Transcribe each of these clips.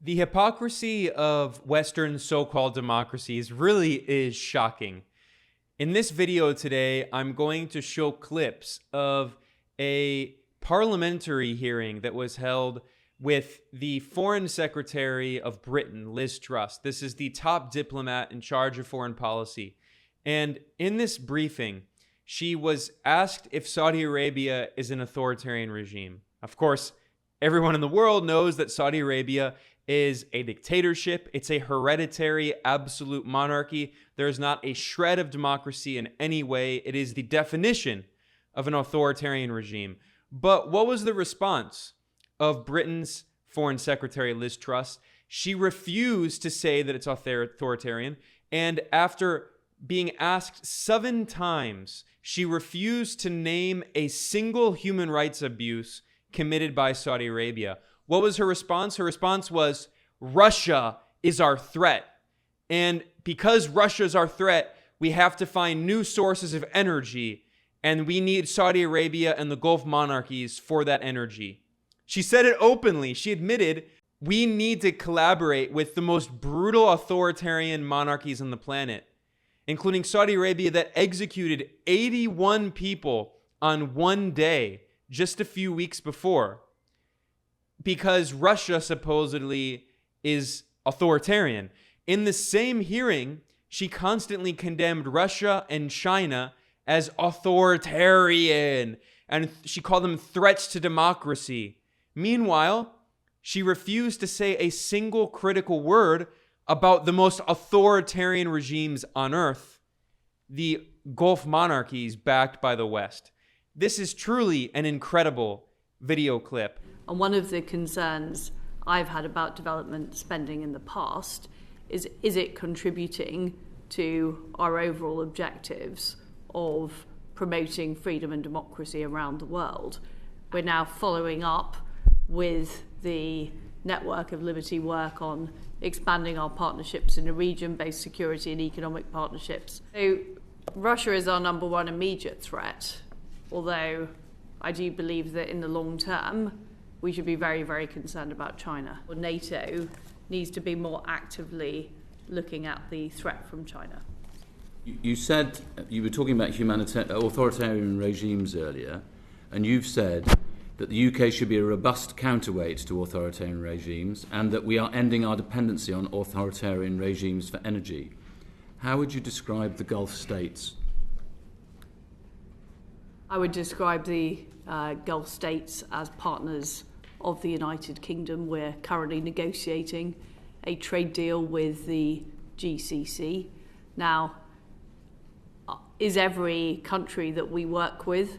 The hypocrisy of Western so-called democracies really is shocking. In this video today, I'm going to show clips of a parliamentary hearing that was held with the Foreign Secretary of Britain, Liz Truss. This is the top diplomat in charge of foreign policy. And in this briefing, she was asked if Saudi Arabia is an authoritarian regime. Of course, everyone in the world knows that Saudi Arabia is a dictatorship. It's a hereditary absolute monarchy. There is not a shred of democracy in any way. It is the definition of an authoritarian regime. But what was the response of Britain's Foreign Secretary Liz Truss? She refused to say that it's authoritarian, and after being asked 7 times, she refused to name a single human rights abuse committed by Saudi Arabia. What was her response? Her response was, Russia is our threat. And because Russia is our threat, we have to find new sources of energy, and we need Saudi Arabia and the Gulf monarchies for that energy. She said it openly. She admitted we need to collaborate with the most brutal authoritarian monarchies on the planet, including Saudi Arabia that executed 81 people on one day just a few weeks before, because Russia supposedly is authoritarian. In the same hearing, she constantly condemned Russia and China as authoritarian, and she called them threats to democracy. Meanwhile, she refused to say a single critical word about the most authoritarian regimes on earth, the Gulf monarchies backed by the West. This is truly an incredible video clip. And one of the concerns I've had about development spending in the past is it contributing to our overall objectives of promoting freedom and democracy around the world? We're now following up with the Network of Liberty work on expanding our partnerships in the region, both security and economic partnerships. So Russia is our number one immediate threat, although I do believe that in the long term, we should be very, very concerned about China. NATO needs to be more actively looking at the threat from China. You said, you were talking about authoritarian regimes earlier, and you've said that the UK should be a robust counterweight to authoritarian regimes and that we are ending our dependency on authoritarian regimes for energy. How would you describe the Gulf states? I would describe the Gulf states as partners of the United Kingdom. We're currently negotiating a trade deal with the GCC. Now, is every country that we work with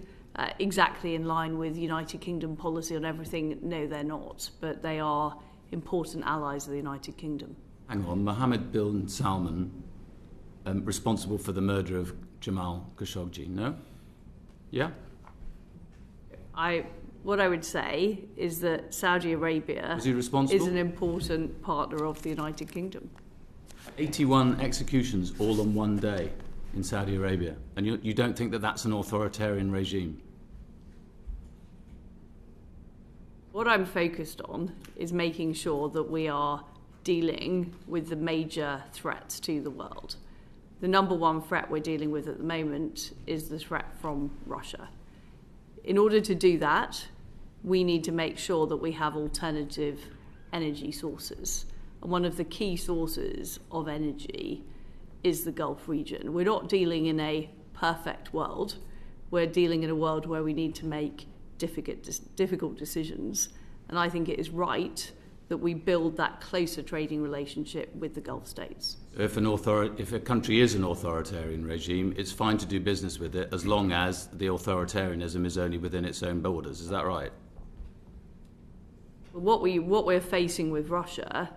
exactly in line with United Kingdom policy on everything? No, they're not, but they are important allies of the United Kingdom. Hang on, Mohammed bin Salman, responsible for the murder of Jamal Khashoggi, no? Yeah? What I would say is that Saudi Arabia is an important partner of the United Kingdom. 81 executions all on one day in Saudi Arabia, and you don't think that that's an authoritarian regime? What I'm focused on is making sure that we are dealing with the major threats to the world. The number one threat we're dealing with at the moment is the threat from Russia. In order to do that, we need to make sure that we have alternative energy sources. And one of the key sources of energy is the Gulf region. We're not dealing in a perfect world. We're dealing in a world where we need to make difficult decisions. And I think it is right that we build that closer trading relationship with the Gulf states. If a country is an authoritarian regime, it's fine to do business with it as long as the authoritarianism is only within its own borders. Is that right? What we're facing with Russia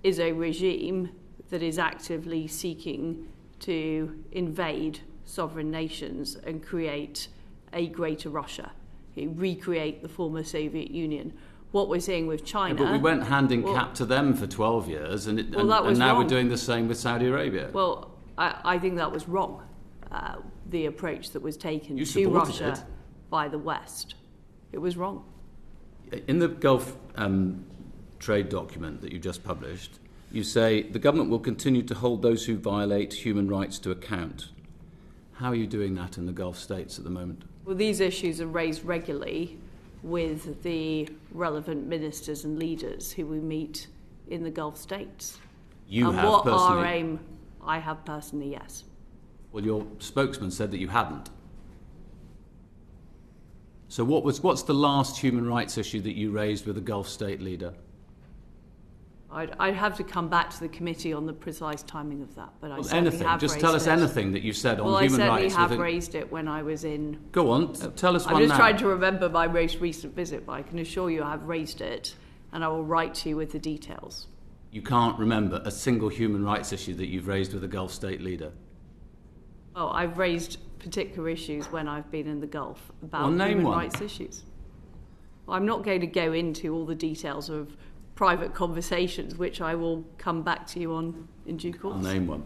is a regime that is actively seeking to invade sovereign nations and create a greater Russia, recreate the former Soviet Union. What we're seeing with China... Yeah, but we went handing cap to them for 12 years, and now wrong. We're doing the same with Saudi Arabia. Well, I think that was wrong, the approach that was taken to Russia by the West. It was wrong. In the Gulf trade document that you just published, you say the government will continue to hold those who violate human rights to account. How are you doing that in the Gulf states at the moment? Well, these issues are raised regularly with the relevant ministers and leaders who we meet in the Gulf states. You and have what personally? our aim, I have personally, yes. Well, your spokesman said that you hadn't. So what's the last human rights issue that you raised with a Gulf state leader? I'd have to come back to the committee on the precise timing of that, but I certainly anything. have Just raised tell us it. anything that you said on Well, human I rights. certainly have raised it when I was in... Go on, tell us one now. I'm just trying to remember my most recent visit, but I can assure you I have raised it, and I will write to you with the details. You can't remember a single human rights issue that you've raised with a Gulf state leader? Oh, I've raised particular issues when I've been in the Gulf about name human one. rights issues. Well, I'm not going to go into all the details of private conversations, which I will come back to you on in due course. I'll name one.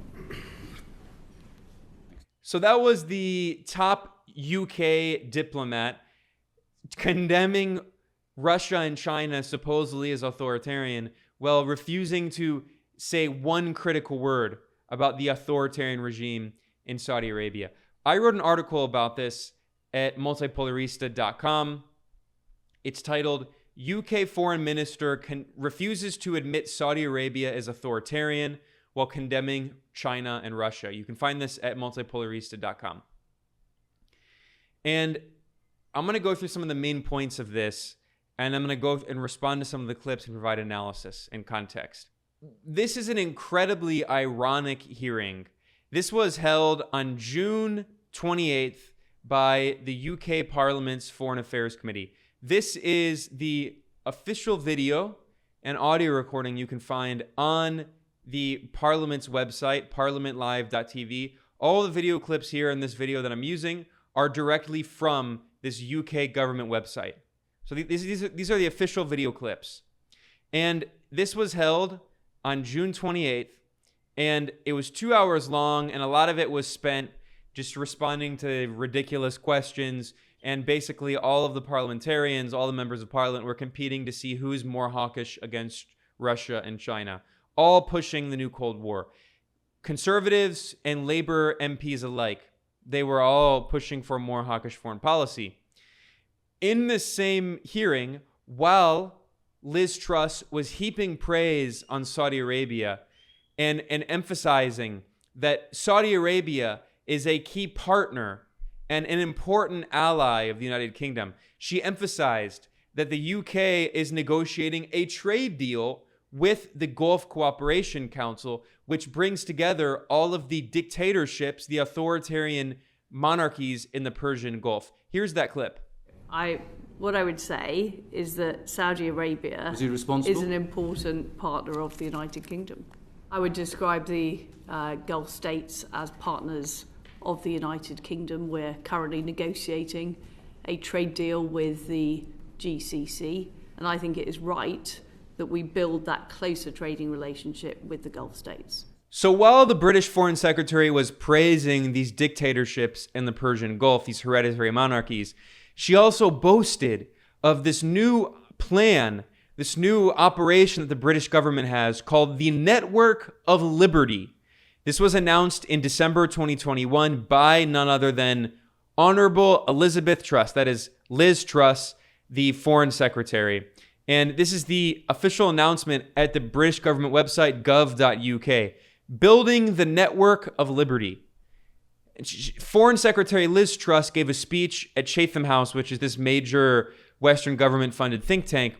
So that was the top UK diplomat condemning Russia and China supposedly as authoritarian, while refusing to say one critical word about the authoritarian regime in Saudi Arabia. I wrote an article about this at multipolarista.com. It's titled, UK Foreign Minister refuses to admit Saudi Arabia as authoritarian while condemning China and Russia. You can find this at multipolarista.com. And I'm going to go through some of the main points of this, and I'm going to go and respond to some of the clips and provide analysis and context. This is an incredibly ironic hearing. This was held on June 28th by the UK Parliament's Foreign Affairs Committee. This is the official video and audio recording you can find on the Parliament's website, parliamentlive.tv. All the video clips here in this video that I'm using are directly from this UK government website. So these are the official video clips. And this was held on June 28th, and it was 2 hours long, and a lot of it was spent just responding to ridiculous questions. And basically all of the parliamentarians, all the members of parliament were competing to see who's more hawkish against Russia and China, all pushing the new Cold War. Conservatives and Labour MPs alike, they were all pushing for more hawkish foreign policy. In this same hearing, while Liz Truss was heaping praise on Saudi Arabia and emphasizing that Saudi Arabia is a key partner and an important ally of the United Kingdom, she emphasized that the UK is negotiating a trade deal with the Gulf Cooperation Council, which brings together all of the dictatorships, the authoritarian monarchies in the Persian Gulf. Here's that clip. What I would say is that Saudi Arabia Is he responsible? is an important partner of the United Kingdom. I would describe the Gulf states as partners of the United Kingdom. We're currently negotiating a trade deal with the GCC, and I think it is right that we build that closer trading relationship with the Gulf states. So while the British Foreign Secretary was praising these dictatorships in the Persian Gulf, these hereditary monarchies, she also boasted of this new plan, this new operation that the British government has called the Network of Liberty. This was announced in December 2021 by none other than Honorable Elizabeth Truss, that is Liz Truss, the Foreign Secretary. And this is the official announcement at the British government website, gov.uk, building the Network of Liberty. Foreign Secretary Liz Truss gave a speech at Chatham House, which is this major Western government-funded think tank,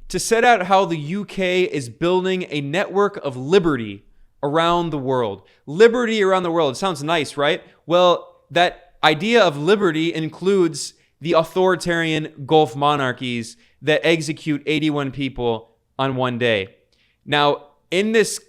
to set out how the UK is building a network of liberty around the world. Liberty around the world. It sounds nice, right? Well, that idea of liberty includes the authoritarian Gulf monarchies that execute 81 people on one day. Now, in this,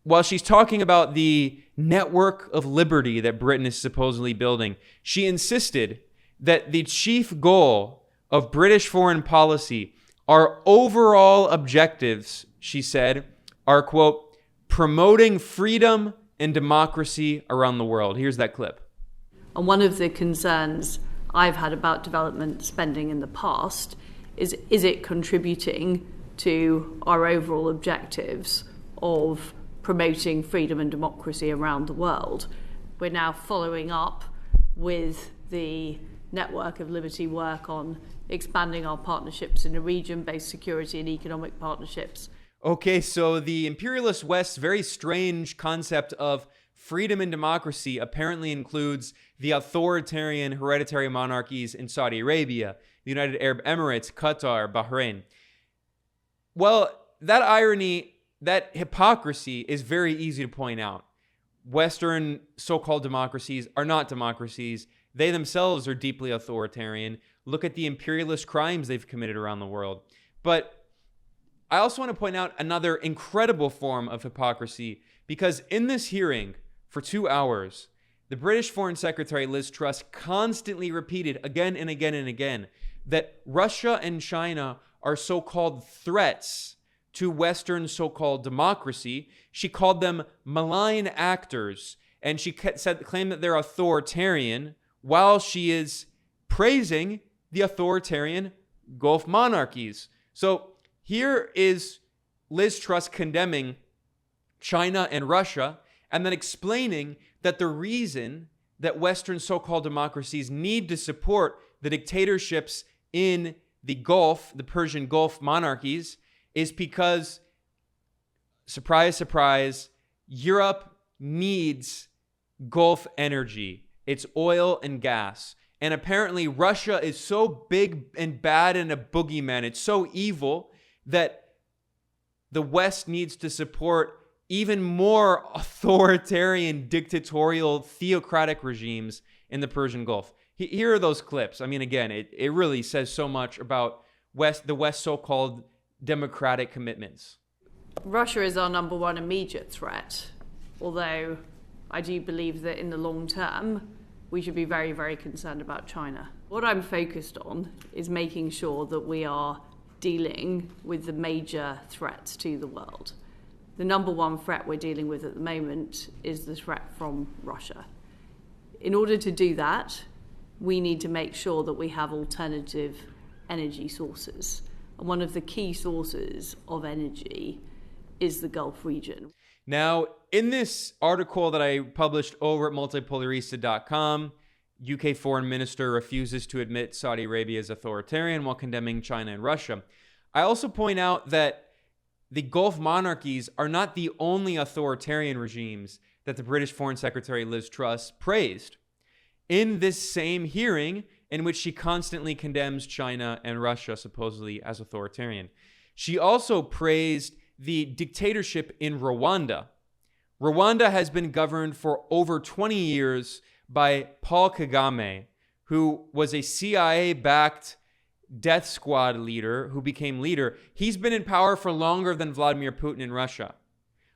while she's talking about the network of liberty that Britain is supposedly building, she insisted that the chief goal of British foreign policy, our overall objectives, she said, are, quote, promoting freedom and democracy around the world. Here's that clip. And one of the concerns I've had about development spending in the past is it contributing to our overall objectives of promoting freedom and democracy around the world. We're now following up with the Network of Liberty work on expanding our partnerships in the region, based security and economic partnerships. Okay, so the imperialist West's very strange concept of freedom and democracy apparently includes the authoritarian hereditary monarchies in Saudi Arabia, the United Arab Emirates, Qatar, Bahrain. Well, that irony, that hypocrisy is very easy to point out. Western so-called democracies are not democracies. They themselves are deeply authoritarian. Look at the imperialist crimes they've committed around the world. But I also want to point out another incredible form of hypocrisy, because in this hearing for 2 hours, the British Foreign Secretary Liz Truss constantly repeated again and again and again that Russia and China are so-called threats to Western so-called democracy. She called them malign actors, and she claimed that they're authoritarian, while she is praising the authoritarian Gulf monarchies. So here is Liz Truss condemning China and Russia, and then explaining that the reason that Western so-called democracies need to support the dictatorships in the Gulf, the Persian Gulf monarchies, is because, surprise, surprise, Europe needs Gulf energy. It's oil and gas. And apparently Russia is so big and bad and a boogeyman, it's so evil, that the West needs to support even more authoritarian, dictatorial, theocratic regimes in the Persian Gulf. Here are those clips. I mean, again, it really says so much about the West's so-called democratic commitments. Russia is our number one immediate threat, although I do believe that in the long term, we should be very, very concerned about China. What I'm focused on is making sure that we are dealing with the major threats to the world. The number one threat we're dealing with at the moment is the threat from Russia. In order to do that, we need to make sure that we have alternative energy sources. And one of the key sources of energy is the Gulf region. Now, in this article that I published over at Multipolarista.com, UK foreign minister refuses to admit Saudi Arabia is authoritarian while condemning China and Russia. I also point out that the Gulf monarchies are not the only authoritarian regimes that the British Foreign Secretary Liz Truss praised. In this same hearing, in which she constantly condemns China and Russia supposedly as authoritarian, she also praised the dictatorship in Rwanda. Rwanda has been governed for over 20 years by Paul Kagame, who was a CIA-backed death squad leader who became leader. He's been in power for longer than Vladimir Putin in Russia.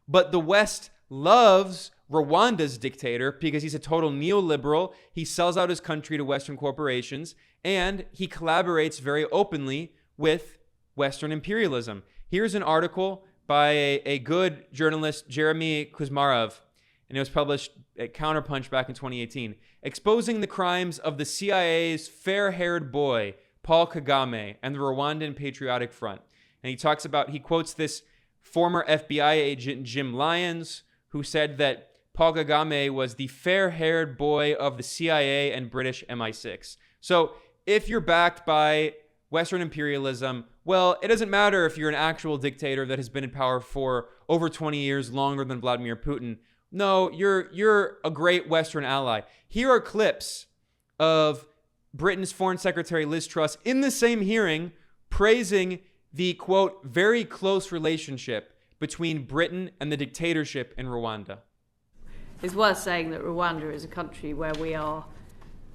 But the West loves Rwanda's dictator because he's a total neoliberal. He sells out his country to Western corporations, and he collaborates very openly with Western imperialism. Here's an article by a good journalist, Jeremy Kuzmarov, and it was published at Counterpunch back in 2018, exposing the crimes of the CIA's fair-haired boy, Paul Kagame, and the Rwandan Patriotic Front. And he quotes this former FBI agent, Jim Lyons, who said that Paul Kagame was the fair-haired boy of the CIA and British MI6. So if you're backed by Western imperialism, well, it doesn't matter if you're an actual dictator that has been in power for over 20 years, longer than Vladimir Putin. No, you're a great Western ally. Here are clips of Britain's Foreign Secretary Liz Truss in the same hearing praising the, quote, very close relationship between Britain and the dictatorship in Rwanda. It's worth saying that Rwanda is a country where we are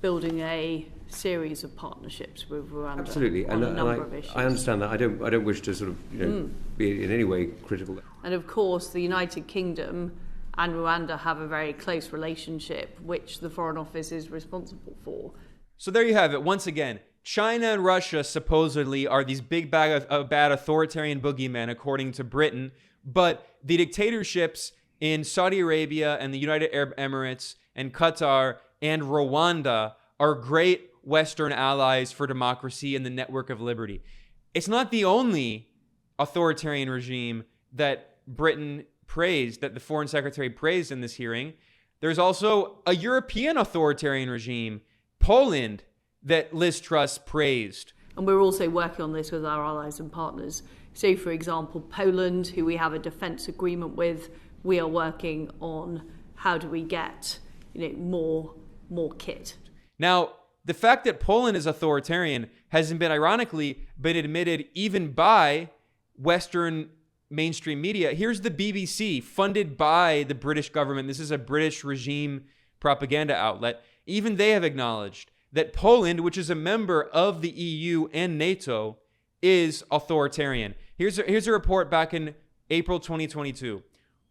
building a series of partnerships with Rwanda. Absolutely, on a number of issues. I understand that. I don't wish to sort of be in any way critical. And of course, the United Kingdom and Rwanda have a very close relationship, which the Foreign Office is responsible for. So there you have it. Once again, China and Russia supposedly are these big bad authoritarian boogeymen, according to Britain, but the dictatorships in Saudi Arabia and the United Arab Emirates and Qatar and Rwanda are great Western allies for democracy and the network of liberty. It's not the only authoritarian regime that Britain praised, that the Foreign Secretary praised in this hearing. There's also a European authoritarian regime, Poland, that Liz Truss praised. And we're also working on this with our allies and partners. So, for example, Poland, who we have a defence agreement with, we are working on how do we get more kit. Now, the fact that Poland is authoritarian hasn't been, ironically, been admitted even by Western mainstream media. Here's the BBC, funded by the British government. This is a British regime propaganda outlet. Even they have acknowledged that Poland, which is a member of the EU and NATO, is authoritarian. Here's a report back in April 2022.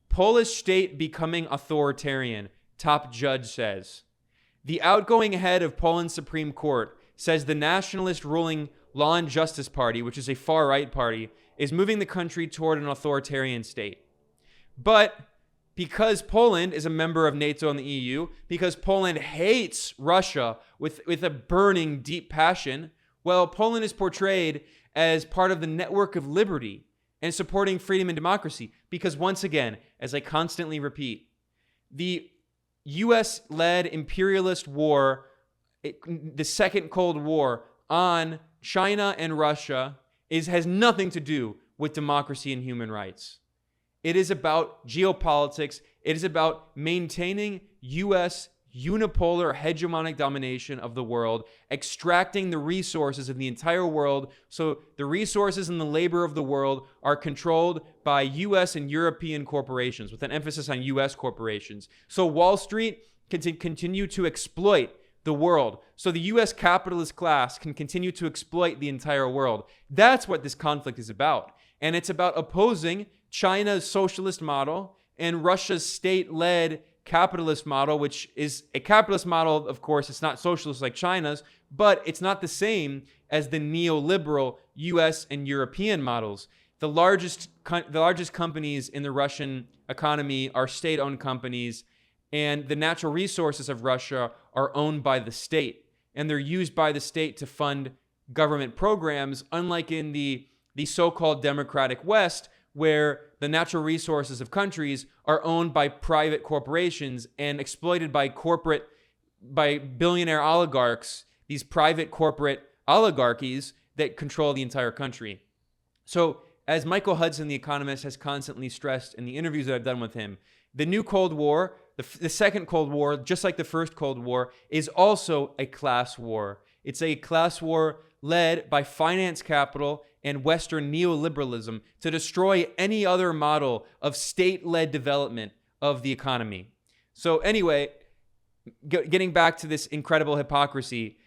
Polish state becoming authoritarian, top judge says. The outgoing head of Poland's Supreme Court says the nationalist ruling Law and Justice Party, which is a far-right party, is moving the country toward an authoritarian state. But because Poland is a member of NATO and the EU, because Poland hates Russia with a burning, deep passion, well, Poland is portrayed as part of the network of liberty and supporting freedom and democracy. Because once again, as I constantly repeat, the US-led imperialist war, the Second Cold War on China and Russia has nothing to do with democracy and human rights. It is about geopolitics. It is about maintaining US unipolar hegemonic domination of the world, extracting the resources of the entire world so the resources and the labor of the world are controlled by US and European corporations, with an emphasis on US corporations. So Wall Street can continue to exploit the world. So the US capitalist class can continue to exploit the entire world. That's what this conflict is about. And it's about opposing China's socialist model and Russia's state-led capitalist model, which is a capitalist model, of course. It's not socialist like China's, but it's not the same as the neoliberal US and European models. The largest companies in the Russian economy are state-owned companies, and the natural resources of Russia are owned by the state, and they're used by the state to fund government programs, unlike in the so-called democratic West, where the natural resources of countries are owned by private corporations and exploited by billionaire oligarchs, these private corporate oligarchies that control the entire country. So, as Michael Hudson, the economist, has constantly stressed in the interviews that I've done with him, the new Cold War, the second Cold War, just like the first Cold War, is also a class war. It's a class war led by finance capital and Western neoliberalism to destroy any other model of state-led development of the economy. So anyway, getting back to this incredible hypocrisy,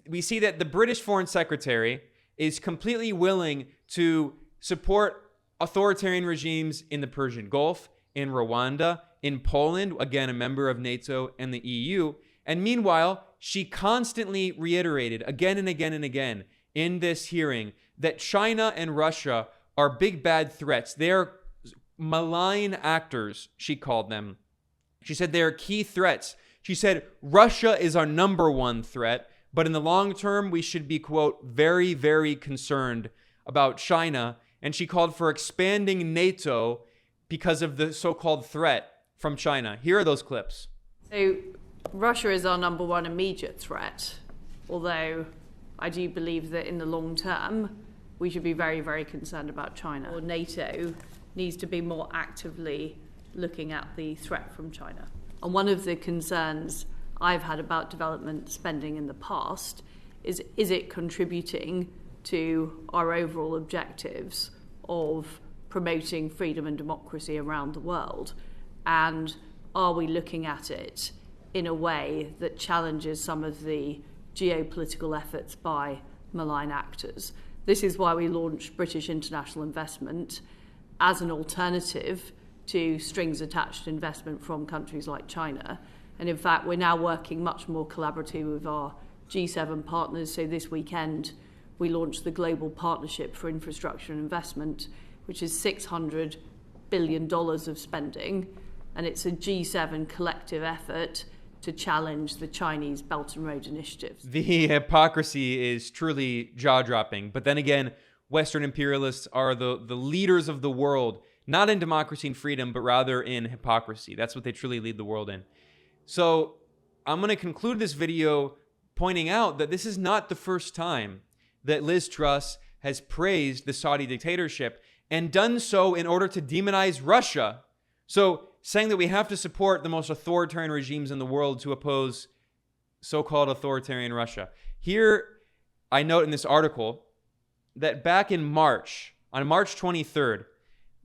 we see that the British Foreign Secretary is completely willing to support authoritarian regimes in the Persian Gulf, in Rwanda, in Poland, again, a member of NATO and the EU. And meanwhile, she constantly reiterated again and again and again in this hearing that China and Russia are big bad threats. They are malign actors, she called them. She said they are key threats. She said Russia is our number one threat, but in the long term, we should be, quote, very, very concerned about China. And she called for expanding NATO because of the so-called threat from China. Here are those clips. So Russia is our number one immediate threat, although I do believe that in the long term, we should be very, very concerned about China. Or NATO needs to be more actively looking at the threat from China. And one of the concerns I've had about development spending in the past is it contributing to our overall objectives of promoting freedom and democracy around the world? And are we looking at it in a way that challenges some of the geopolitical efforts by malign actors? This is why we launched British international investment as an alternative to strings attached investment from countries like China. And in fact, we're now working much more collaboratively with our G7 partners. So this weekend, we launched the Global Partnership for Infrastructure and Investment, which is $600 billion of spending. And it's a G7 collective effort to challenge the Chinese Belt and Road Initiative. The hypocrisy is truly jaw-dropping. But then again, Western imperialists are the leaders of the world, not in democracy and freedom, but rather in hypocrisy. That's what they truly lead the world in. So I'm going to conclude this video pointing out that this is not the first time that Liz Truss has praised the Saudi dictatorship and done so in order to demonize Russia. So saying that we have to support the most authoritarian regimes in the world to oppose so-called authoritarian Russia. Here, I note in this article that back in March, on March 23rd,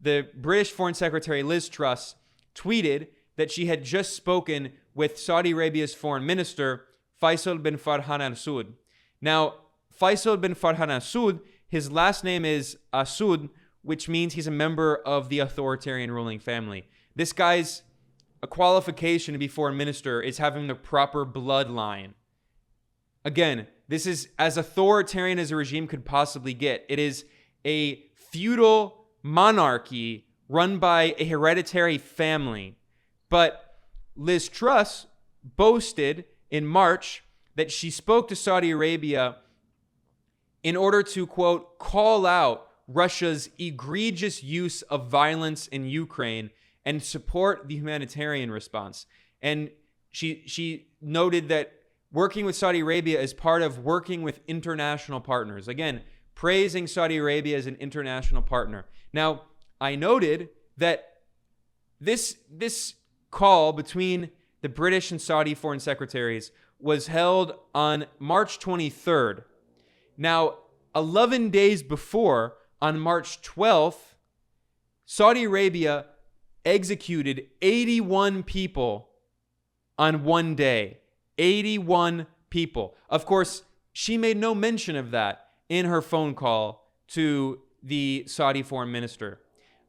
the British Foreign Secretary Liz Truss tweeted that she had just spoken with Saudi Arabia's foreign minister, Faisal bin Farhan al-Saud. Now, Faisal bin Farhan al-Saud, his last name is Asud, which means he's a member of the authoritarian ruling family. This guy's a qualification to be foreign minister is having the proper bloodline. Again, this is as authoritarian as a regime could possibly get. It is a feudal monarchy run by a hereditary family. But Liz Truss boasted in March that she spoke to Saudi Arabia in order to, quote, call out Russia's egregious use of violence in Ukraine and support the humanitarian response. And she noted that working with Saudi Arabia is part of working with international partners. Again, praising Saudi Arabia as an international partner. Now, I noted that this call between the British and Saudi foreign secretaries was held on March 23rd. Now, 11 days before, on March 12th, Saudi Arabia executed 81 people on one day. 81 people. Of course, she made no mention of that in her phone call to the Saudi foreign minister.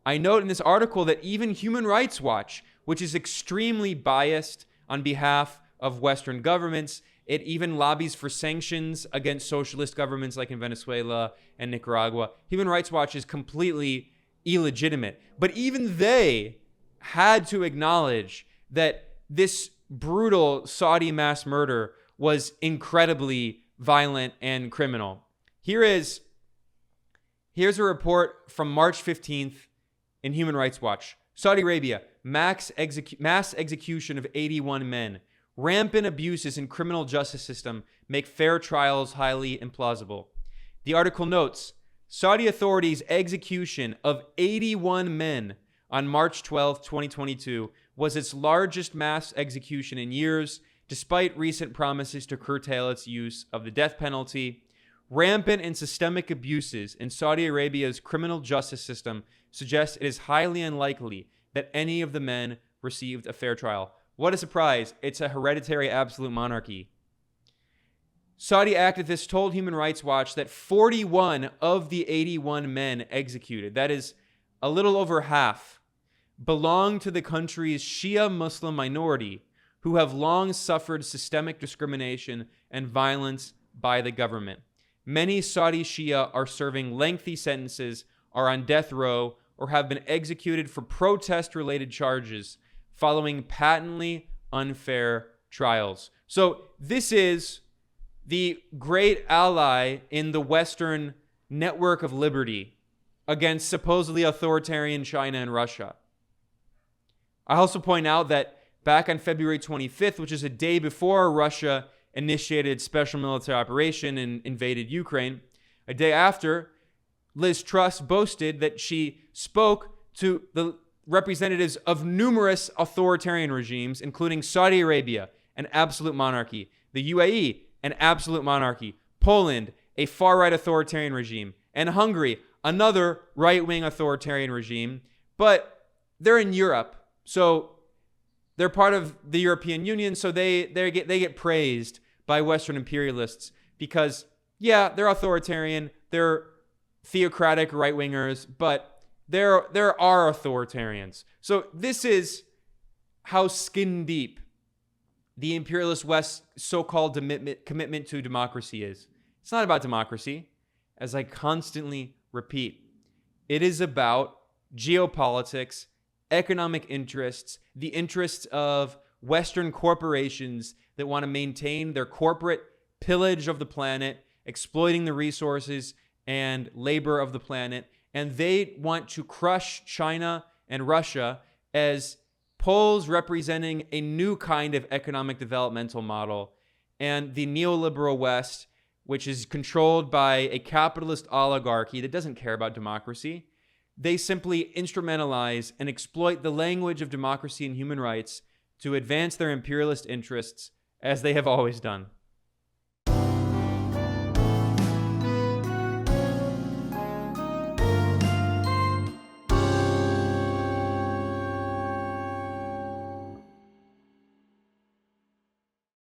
I note in this article that even Human Rights Watch, which is extremely biased on behalf of Western governments, it even lobbies for sanctions against socialist governments like in Venezuela and Nicaragua. Human Rights Watch is completely illegitimate. But even they had to acknowledge that this brutal Saudi mass murder was incredibly violent and criminal. Here's a report from March 15th in Human Rights Watch. Saudi Arabia, mass execution of 81 men. Rampant abuses in criminal justice system make fair trials highly implausible. The article notes, Saudi authorities' execution of 81 men on March 12, 2022 was its largest mass execution in years, despite recent promises to curtail its use of the death penalty. Rampant and systemic abuses in Saudi Arabia's criminal justice system suggest it is highly unlikely that any of the men received a fair trial. What a surprise. It's a hereditary absolute monarchy. Saudi activists told Human Rights Watch that 41 of the 81 men executed, that is a little over half, belong to the country's Shia Muslim minority, who have long suffered systemic discrimination and violence by the government. Many Saudi Shia are serving lengthy sentences, are on death row, or have been executed for protest-related charges following patently unfair trials. So this is the great ally in the Western network of liberty against supposedly authoritarian China and Russia. I also point out that back on February 25th, which is a day before Russia initiated its special military operation and invaded Ukraine, a day after, Liz Truss boasted that she spoke to the representatives of numerous authoritarian regimes, including Saudi Arabia, an absolute monarchy, the UAE, an absolute monarchy, Poland, a far-right authoritarian regime, and Hungary, another right-wing authoritarian regime. But they're in Europe, so they're part of the European Union, so they get praised by Western imperialists because, yeah, they're authoritarian, they're theocratic right-wingers, but there are authoritarians. So this is how skin deep the imperialist West's so-called commitment to democracy is. It's not about democracy, as I constantly repeat. It is about geopolitics, economic interests, the interests of Western corporations that want to maintain their corporate pillage of the planet, exploiting the resources, and labor of the planet. And they want to crush China and Russia as poles representing a new kind of economic developmental model. And the neoliberal West, which is controlled by a capitalist oligarchy that doesn't care about democracy, they simply instrumentalize and exploit the language of democracy and human rights to advance their imperialist interests, as they have always done.